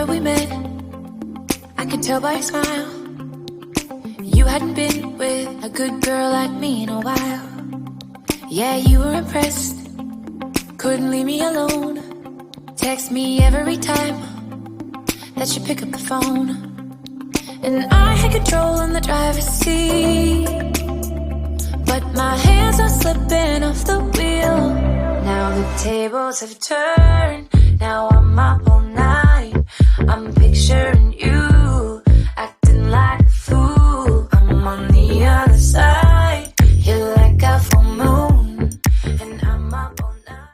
summer we met, I could tell by your smile you hadn't been with a good girl like me in a while. Yeah, you were impressed, couldn't leave me alone. Text me every time that you pick up the phone. And I had control in the driver's seat, but my hands are slipping off the wheel. Now the tables have turned, now